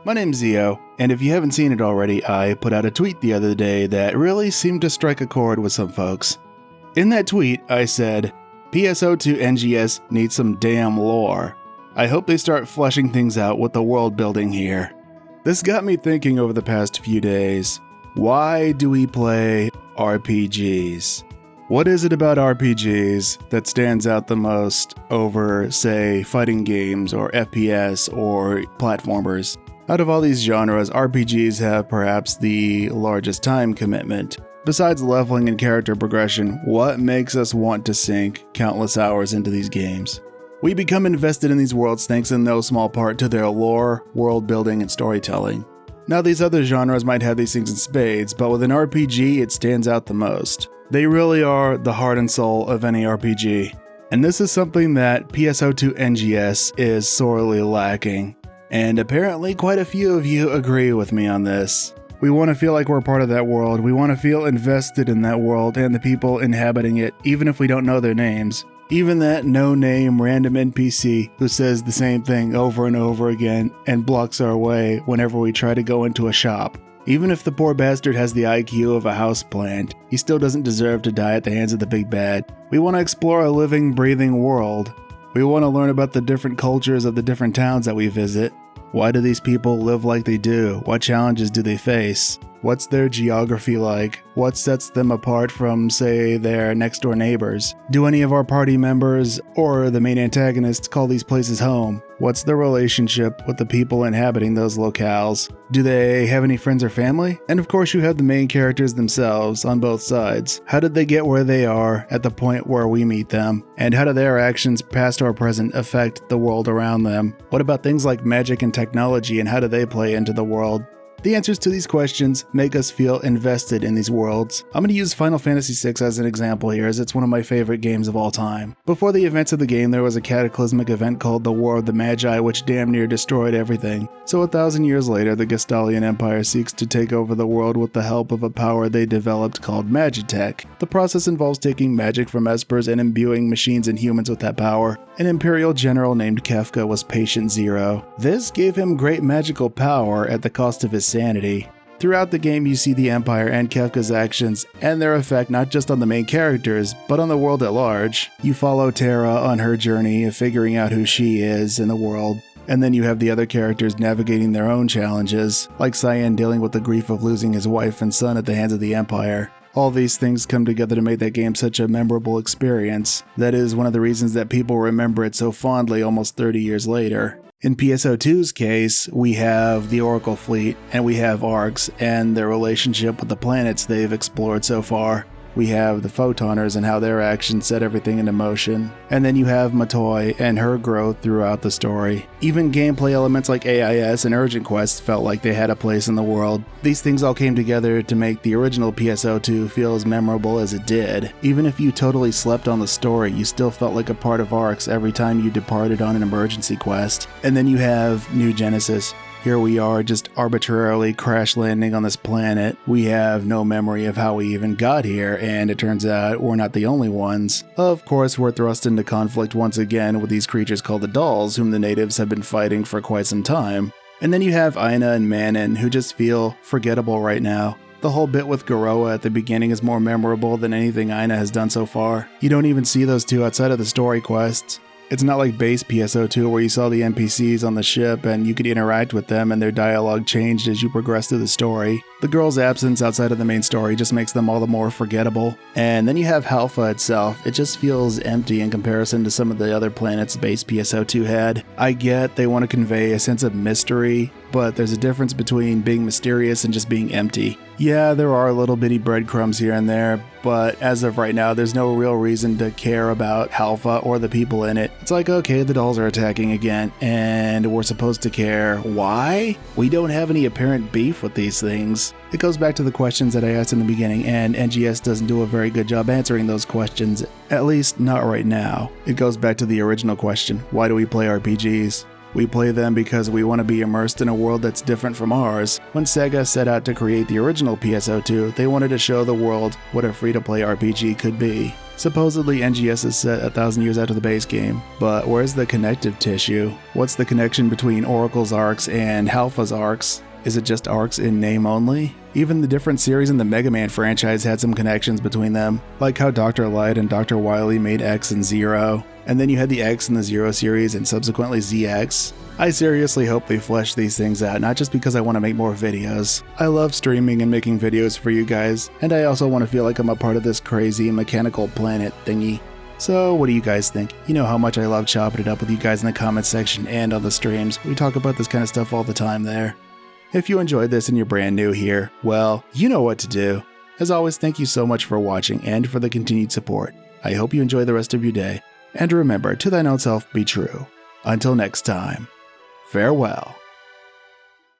My name's Zio, and if you haven't seen it already, I put out a tweet the other day that really seemed to strike a chord with some folks. In that tweet, I said, PSO2NGS needs some damn lore. I hope they start fleshing things out with the world building here. This got me thinking over the past few days. Why do we play RPGs? What is it about RPGs that stands out the most over, say, fighting games or FPS or platformers? Out of all these genres, RPGs have perhaps the largest time commitment. Besides leveling and character progression, what makes us want to sink countless hours into these games? We become invested in these worlds thanks in no small part to their lore, world building, and storytelling. Now these other genres might have these things in spades, but with an RPG it stands out the most. They really are the heart and soul of any RPG. And this is something that PSO2NGS is sorely lacking. And apparently quite a few of you agree with me on this. We want to feel like we're part of that world. We want to feel invested in that world and the people inhabiting it, even if we don't know their names. Even that no-name random NPC who says the same thing over and over again and blocks our way whenever we try to go into a shop. Even if the poor bastard has the IQ of a houseplant, he still doesn't deserve to die at the hands of the big bad. We want to explore a living, breathing world. We want to learn about the different cultures of the different towns that we visit. Why do these people live like they do? What challenges do they face? What's their geography like? What sets them apart from, say, their next door neighbors? Do any of our party members or the main antagonists call these places home? What's their relationship with the people inhabiting those locales? Do they have any friends or family? And of course you have the main characters themselves on both sides. How did they get where they are at the point where we meet them? And how do their actions, past or present, affect the world around them? What about things like magic and technology, and how do they play into the world? The answers to these questions make us feel invested in these worlds. I'm going to use Final Fantasy VI as an example here, as it's one of my favorite games of all time. Before the events of the game, there was a cataclysmic event called the War of the Magi, which damn near destroyed everything. So 1,000 years later, the Gestalian Empire seeks to take over the world with the help of a power they developed called Magitech. The process involves taking magic from espers and imbuing machines and humans with that power. An Imperial general named Kefka was Patient Zero. This gave him great magical power at the cost of his sanity. Throughout the game you see the Empire and Kefka's actions and their effect not just on the main characters, but on the world at large. You follow Terra on her journey of figuring out who she is in the world, and then you have the other characters navigating their own challenges, like Cyan dealing with the grief of losing his wife and son at the hands of the Empire. All these things come together to make that game such a memorable experience. That is one of the reasons that people remember it so fondly almost 30 years later. In PSO2's case, we have the Oracle fleet, and we have ARCs and their relationship with the planets they've explored so far. We have the Photoners and how their actions set everything into motion. And then you have Matoi and her growth throughout the story. Even gameplay elements like AIS and Urgent Quest felt like they had a place in the world. These things all came together to make the original PSO2 feel as memorable as it did. Even if you totally slept on the story, you still felt like a part of ARCs every time you departed on an emergency quest. And then you have New Genesis. Here we are just arbitrarily crash landing on this planet. We have no memory of how we even got here, and it turns out we're not the only ones. Of course, we're thrust into conflict once again with these creatures called the Dolls, whom the natives have been fighting for quite some time. And then you have Aina and Manon, who just feel forgettable right now. The whole bit with Garoa at the beginning is more memorable than anything Aina has done so far. You don't even see those two outside of the story quests. It's not like base PSO2 where you saw the NPCs on the ship and you could interact with them and their dialogue changed as you progress through the story. The girl's absence outside of the main story just makes them all the more forgettable. And then you have Halpha itself. It just feels empty in comparison to some of the other planets base PSO2 had. I get they want to convey a sense of mystery, but there's a difference between being mysterious and just being empty. Yeah, there are little bitty breadcrumbs here and there, but as of right now, there's no real reason to care about Halpha or the people in it. It's like, okay, the dolls are attacking again, and we're supposed to care. Why? We don't have any apparent beef with these things. It goes back to the questions that I asked in the beginning, and NGS doesn't do a very good job answering those questions, at least not right now. It goes back to the original question, why do we play RPGs? We play them because we want to be immersed in a world that's different from ours. When SEGA set out to create the original PSO2, they wanted to show the world what a free-to-play RPG could be. Supposedly NGS is set 1,000 years after the base game, but where's the connective tissue? What's the connection between Oracle's arcs and Halpha's arcs? Is it just arcs in name only? Even the different series in the Mega Man franchise had some connections between them, like how Dr. Light and Dr. Wily made X and Zero, and then you had the X in the Zero series and subsequently ZX. I seriously hope they flesh these things out, not just because I want to make more videos. I love streaming and making videos for you guys, and I also want to feel like I'm a part of this crazy mechanical planet thingy. So what do you guys think? You know how much I love chopping it up with you guys in the comments section and on the streams. We talk about this kind of stuff all the time there. If you enjoyed this and you're brand new here, well, you know what to do. As always, thank you so much for watching and for the continued support. I hope you enjoy the rest of your day. And remember, to thine own self be true. Until next time, farewell.